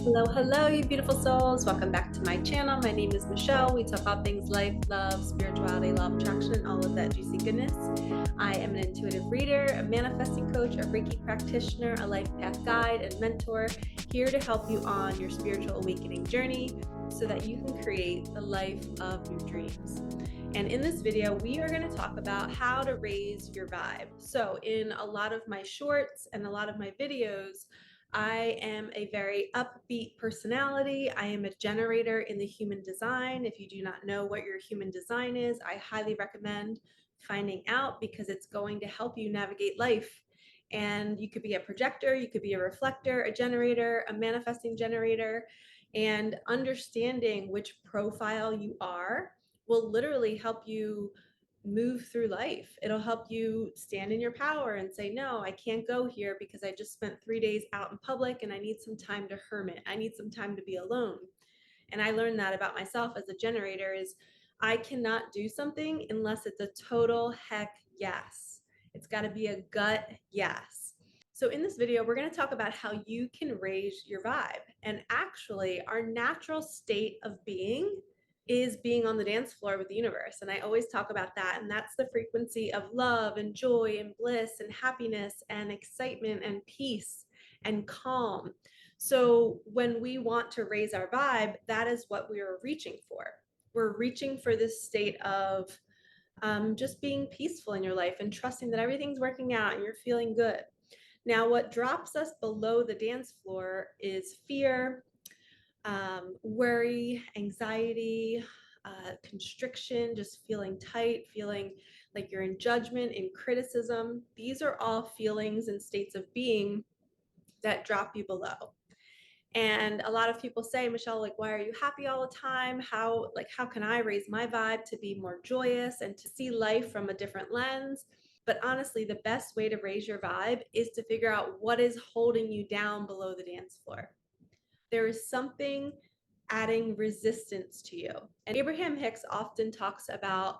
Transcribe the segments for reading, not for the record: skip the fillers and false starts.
Hello, hello, you beautiful souls. Welcome back to my channel. My name is Michelle. We talk all things life, love, spirituality, law of attraction, and all of that juicy goodness. I am an intuitive reader, a manifesting coach, a Reiki practitioner, a life path guide, and mentor, here to help you on your spiritual awakening journey so that you can create the life of your dreams. And in this video, we are going to talk about how to raise your vibe. So in a lot of my shorts and a lot of my videos, I am a very upbeat personality. I am a generator in the human design. If you do not know what your human design is, I highly recommend finding out because it's going to help you navigate life. And you could be a projector, you could be a reflector, a generator, a manifesting generator, and understanding which profile you are will literally help you move through life. It'll help you stand in your power and say, no, I can't go here because I just spent 3 days out in public and I need some time to hermit. I need some time to be alone. And I learned that about myself as a generator is I cannot do something unless it's a total heck yes. It's got to be a gut yes. So in this video, we're going to talk about how you can raise your vibe. And actually, our natural state of being is being on the dance floor with the universe. And I always talk about that. And that's the frequency of love and joy and bliss and happiness and excitement and peace and calm. So when we want to raise our vibe, that is what we are reaching for. We're reaching for this state of just being peaceful in your life and trusting that everything's working out and you're feeling good. Now, what drops us below the dance floor is fear, worry, anxiety, constriction, just feeling tight, feeling like you're in judgment, in criticism. These are all feelings and states of being that drop you below. And a lot of people say, Michelle, like, why are you happy all the time? How can I raise my vibe to be more joyous and to see life from a different lens? But honestly, the best way to raise your vibe is to figure out what is holding you down below the dance floor. There is something adding resistance to you. And Abraham Hicks often talks about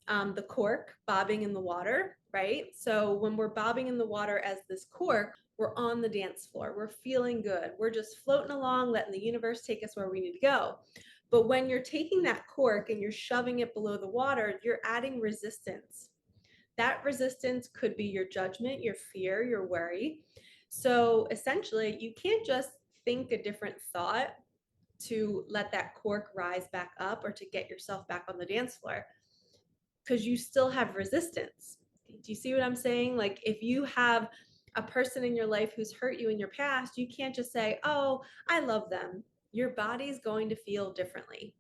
the cork bobbing in the water, right? So when we're bobbing in the water as this cork, we're on the dance floor. We're feeling good. We're just floating along, letting the universe take us where we need to go. But when you're taking that cork and you're shoving it below the water, you're adding resistance. That resistance could be your judgment, your fear, your worry. So essentially, you can't just think a different thought to let that cork rise back up or to get yourself back on the dance floor because you still have resistance. Do you see what I'm saying? Like if you have a person in your life who's hurt you in your past, you can't just say, oh, I love them. Your body's going to feel differently.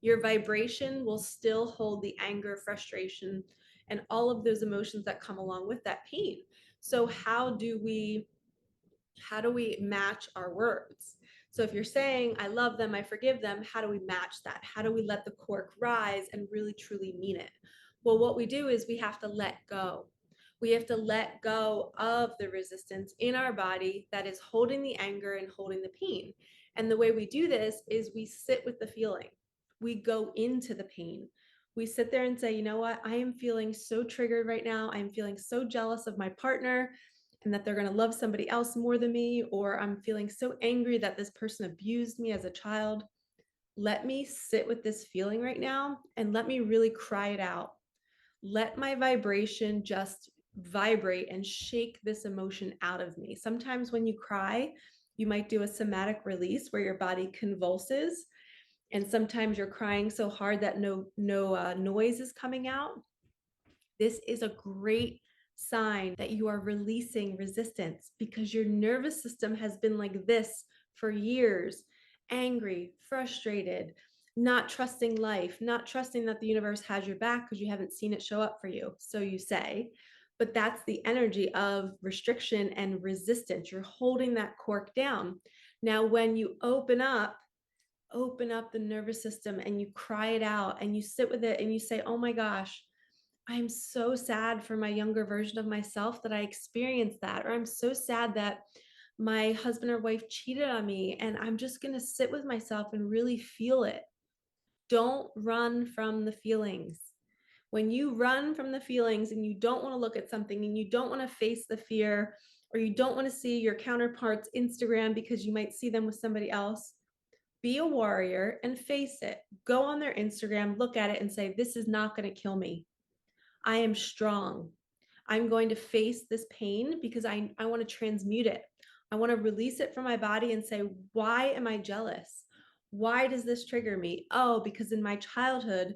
Your vibration will still hold the anger, frustration, and all of those emotions that come along with that pain. So how do we match our words? So if you're saying, I love them, I forgive them, how do we match that? How do we let the cork rise and really truly mean it? Well, what we do is we have to let go. We have to let go of the resistance in our body that is holding the anger and holding the pain. And the way we do this is we sit with the feeling. We go into the pain. We sit there and say, you know what? I am feeling so triggered right now. I'm feeling so jealous of my partner and that they're going to love somebody else more than me, or I'm feeling so angry that this person abused me as a child. Let me sit with this feeling right now and let me really cry it out. Let my vibration just vibrate and shake this emotion out of me. Sometimes when you cry, you might do a somatic release where your body convulses, and sometimes you're crying so hard that no noise is coming out. This is a great sign that you are releasing resistance because your nervous system has been like this for years, angry, frustrated, not trusting life, not trusting that the universe has your back because you haven't seen it show up for you, so you say. But that's the energy of restriction and resistance. You're holding that cork down. Now, when you open up the nervous system and you cry it out and you sit with it and you say, oh my gosh, I'm so sad for my younger version of myself that I experienced that, or I'm so sad that my husband or wife cheated on me, and I'm just going to sit with myself and really feel it. Don't run from the feelings. When you run from the feelings and you don't want to look at something and you don't want to face the fear or you don't want to see your counterpart's Instagram because you might see them with somebody else, be a warrior and face it. Go on their Instagram, look at it and say, this is not going to kill me. I am strong. I'm going to face this pain because I want to transmute it. I want to release it from my body and say, why am I jealous? Why does this trigger me? Oh, because in my childhood,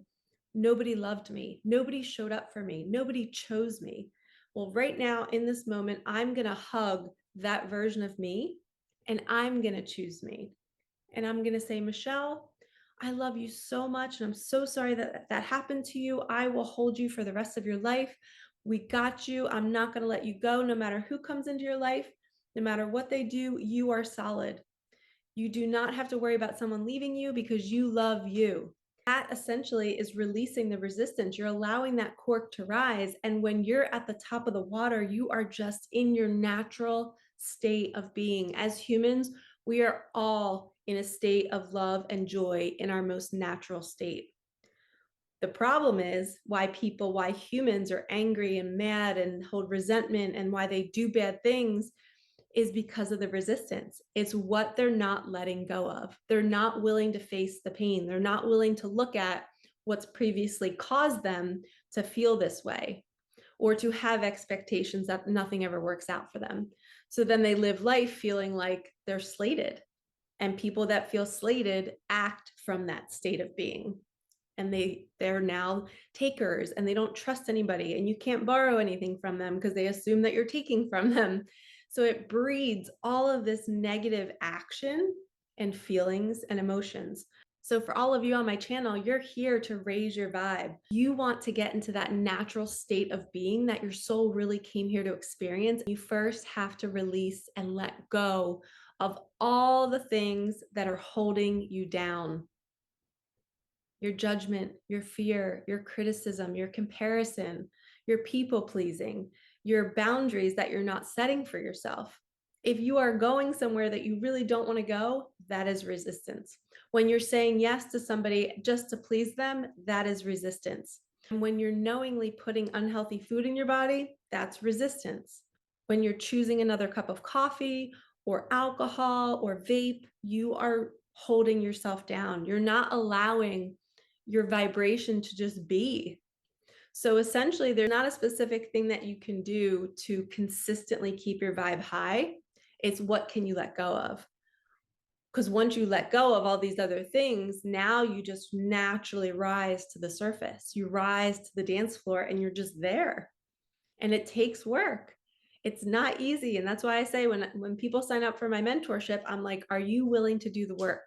nobody loved me. Nobody showed up for me. Nobody chose me. Well, right now in this moment, I'm going to hug that version of me and I'm going to choose me. And I'm going to say, Michelle, I love you so much. And I'm so sorry that that happened to you. I will hold you for the rest of your life. We got you. I'm not going to let you go no matter who comes into your life, no matter what they do. You are solid. You do not have to worry about someone leaving you because you love you. That essentially is releasing the resistance. You're allowing that cork to rise. And when you're at the top of the water, you are just in your natural state of being. As humans, we are all in a state of love and joy in our most natural state. The problem is why humans are angry and mad and hold resentment and why they do bad things is because of the resistance. It's what they're not letting go of. They're not willing to face the pain. They're not willing to look at what's previously caused them to feel this way or to have expectations that nothing ever works out for them. So then they live life feeling like they're slated. And people that feel slated act from that state of being. And they're now takers and they don't trust anybody and you can't borrow anything from them because they assume that you're taking from them. So it breeds all of this negative action and feelings and emotions. So for all of you on my channel, you're here to raise your vibe. You want to get into that natural state of being that your soul really came here to experience. You first have to release and let go of all the things that are holding you down. Your judgment, your fear, your criticism, your comparison, your people pleasing, your boundaries that you're not setting for yourself. If you are going somewhere that you really don't want to go, that is resistance. When you're saying yes to somebody just to please them, that is resistance. And when you're knowingly putting unhealthy food in your body, that's resistance. When you're choosing another cup of coffee or alcohol or vape, you are holding yourself down. You're not allowing your vibration to just be. So essentially, there's not a specific thing that you can do to consistently keep your vibe high. It's what can you let go of? Because once you let go of all these other things, now you just naturally rise to the surface. You rise to the dance floor and you're just there. And it takes work. It's not easy. And that's why I say when people sign up for my mentorship, I'm like, are you willing to do the work?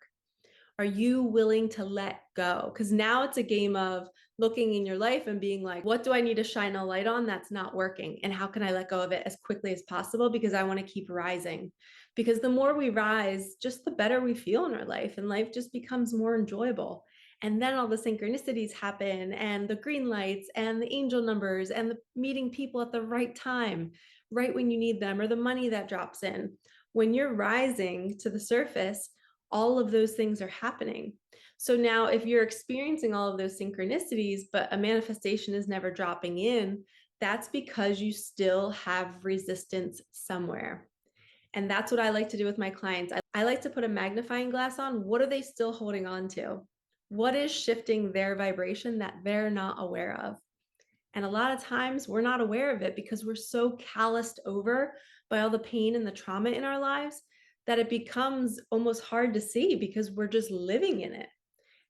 Are you willing to let go? Because now it's a game of looking in your life and being like, what do I need to shine a light on that's not working? And how can I let go of it as quickly as possible? Because I want to keep rising. Because the more we rise, just the better we feel in our life, and life just becomes more enjoyable. And then all the synchronicities happen, and the green lights, and the angel numbers, and the meeting people at the right time, right when you need them, or the money that drops in. When you're rising to the surface, all of those things are happening. So now if you're experiencing all of those synchronicities, but a manifestation is never dropping in, that's because you still have resistance somewhere. And that's what I like to do with my clients. I like to put a magnifying glass on. What are they still holding on to? What is shifting their vibration that they're not aware of? And a lot of times we're not aware of it because we're so calloused over by all the pain and the trauma in our lives that it becomes almost hard to see because we're just living in it.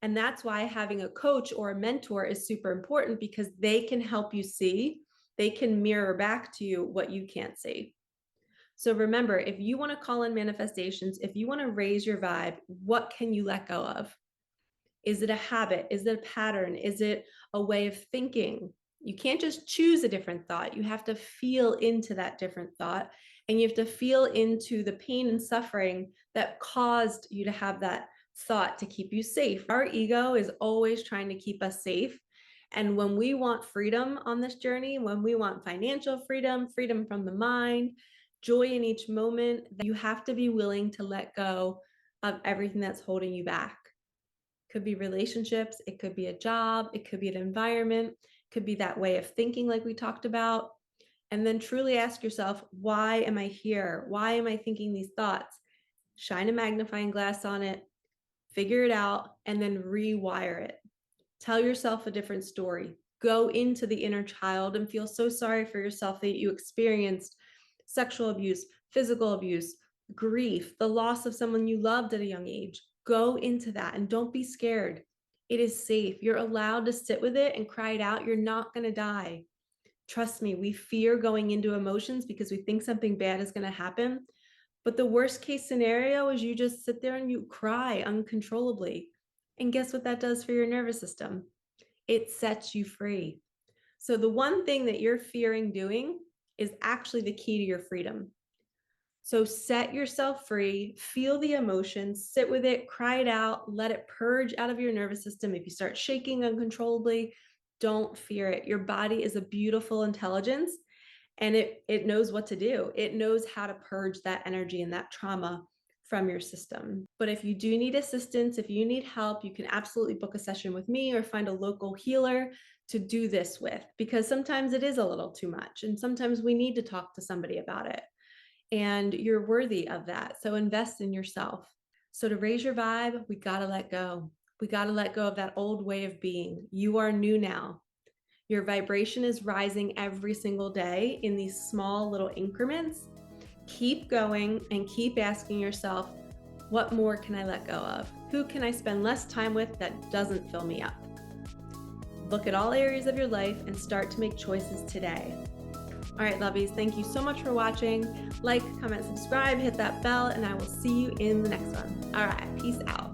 And that's why having a coach or a mentor is super important, because they can help you see, they can mirror back to you what you can't see. So remember, if you want to call in manifestations, if you want to raise your vibe, what can you let go of? Is it a habit? Is it a pattern? Is it a way of thinking? You can't just choose a different thought. You have to feel into that different thought, and you have to feel into the pain and suffering that caused you to have that thought to keep you safe. Our ego is always trying to keep us safe. And when we want freedom on this journey, when we want financial freedom, freedom from the mind, joy in each moment, you have to be willing to let go of everything that's holding you back. Could be relationships, it could be a job, it could be an environment, it could be that way of thinking like we talked about. And then truly ask yourself, why am I here? Why am I thinking these thoughts? Shine a magnifying glass on it, figure it out, and then rewire it. Tell yourself a different story. Go into the inner child and feel so sorry for yourself that you experienced sexual abuse, physical abuse, grief, the loss of someone you loved at a young age. Go into that and don't be scared. It is safe. You're allowed to sit with it and cry it out. You're not going to die. Trust me, we fear going into emotions because we think something bad is going to happen. But the worst case scenario is you just sit there and you cry uncontrollably. And guess what that does for your nervous system? It sets you free. So the one thing that you're fearing doing is actually the key to your freedom. So set yourself free, feel the emotions, sit with it, cry it out, let it purge out of your nervous system. If you start shaking uncontrollably, don't fear it. Your body is a beautiful intelligence, and it knows what to do. It knows how to purge that energy and that trauma from your system. But if you do need assistance, if you need help, you can absolutely book a session with me or find a local healer to do this with, because sometimes it is a little too much and sometimes we need to talk to somebody about it. And you're worthy of that. So invest in yourself. So to raise your vibe, we got to let go. We got to let go of that old way of being. You are new now. Your vibration is rising every single day in these small little increments. Keep going and keep asking yourself, what more can I let go of? Who can I spend less time with that doesn't fill me up? Look at all areas of your life and start to make choices today. All right, lovies, thank you so much for watching. Like, comment, subscribe, hit that bell, and I will see you in the next one. All right, peace out.